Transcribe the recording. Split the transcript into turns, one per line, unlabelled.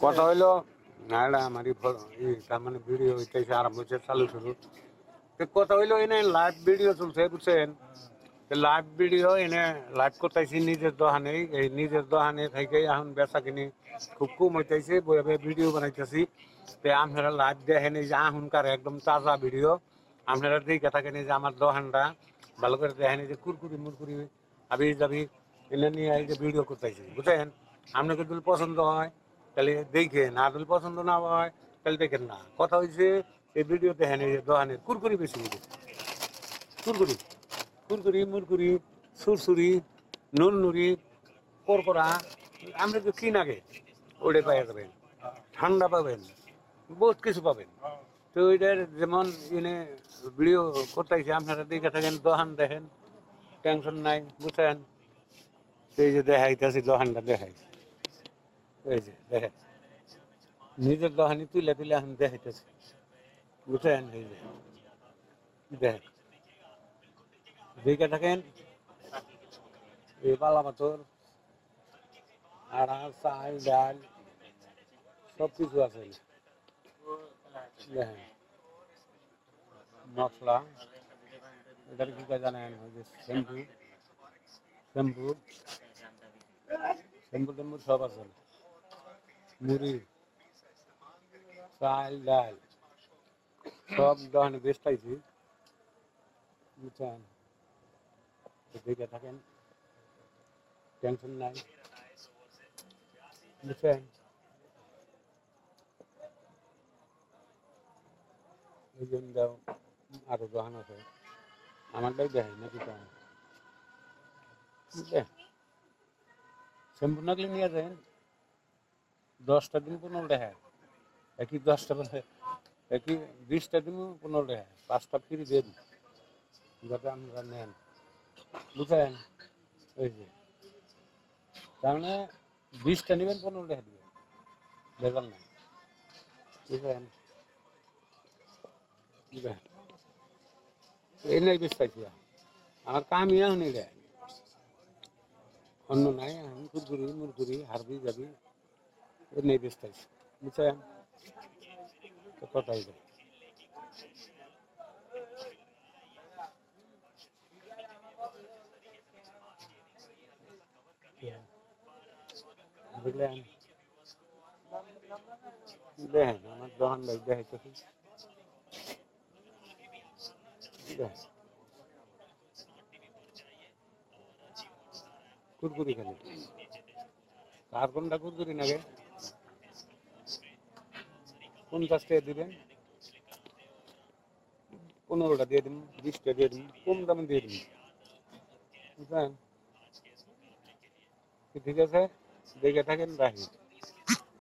কথা হইলো না আমারই তার মানে ভিডিও হইতেছে আরম্ভ হচ্ছে চালু শুরু কথা হইলো এনে লাইভ ভিডিও চলছে বুঝছেন লাইভ ভিডিও এনে লাইভ করতেছি নিজের দোকানে এই নিজের দোকানে থেকে এখন বেচা কিনি খুব কম হইতেছে বইভাবে ভিডিও বানাইতেছি আপনারা লাইভ দেখেন এই যে এখনকার একদম তাজা ভিডিও আপনারা দেখে থাকেন এই যে আমার দোকানটা ভালো করে দেখেন এই যে কুরকুরি মুরকুরি আবি যাবি এনে নিয়ে এই যে ভিডিও করতেছি বুঝছেন আপনাকে যদি পছন্দ হয় তাহলে দেখেন আর যদি পছন্দ না হয় তাহলে দেখেন না কথা হয়েছে এই ভিডিও দেখেন এই যে দোকানের কুরকুরি বেশি কুরকুরি কুরকুরি মুরকুরি সুরসুরি নুরনুরি করকরা আমরা তো কি নাগে ওটা পাওয়া যাবেন ঠান্ডা পাবেন বহুত কিছু পাবেন তো ওইটার যেমন এনে ভিডিও করতেছি আপনারা দেখে থাকেন দোকান দেখেন টেনশন নাই বুঝছেন এই যে দেখাইতেছি দোকানটা দেখাই এই যে দেখেন নিজের দোকানি তুলে তুলে এখন দেখাইতেছি বুঝছেন এই যে দেখেন দেখে থাকেন এই পালা পাথর আড়া চাল ডাল সব কিছু আছে দেখেন মশলা এটার কি কাজ জানেন ওই যে শ্যাম্পু শ্যাম্পু শ্যাম্পু টেম্পু সব আছে মুড়ি চাল ডাল সব দোকানে বেস্ট পাইছি বুঝছেন দেখে থাকেন টেনশন নাই বুঝছেন এই জন্য আরো দোকান আছে আমারটাই দেখাই নাকি কম শ্যাম্পু নাকলে নিয়ে যান 10টা দিন 15 টাকা একই 10টা একই 20টা দিন 15 টাকা 5টা ফ্রি দিয়ে দিন যাতে আপনারা নেন বুঝলেন ওই যে তার মানে 20টা নেবেন 15 টাকা দিবেন দেখবেন না বুঝলেন এই নাই বেশ পাইছি আমার কামই এখন এটা অন্য নাই এখন কুরকুরি মুরকুরি হারবি যাবি এর নেই বেশ পাইছি বুঝছেন তো কথাই যায় বুঝলেন দেখেন আমার দোকান ভাই দেখাইতেছি কুরকুরি খালি কার কোনটা কুরকুরি নাগে 50 টাকা দিবেন 15টা দিয়ে দিন 20টা দিয়ে দিন কম দামে দিয়ে দিন বুঝলেন ঠিক আছে দেখে থাকেন রাখি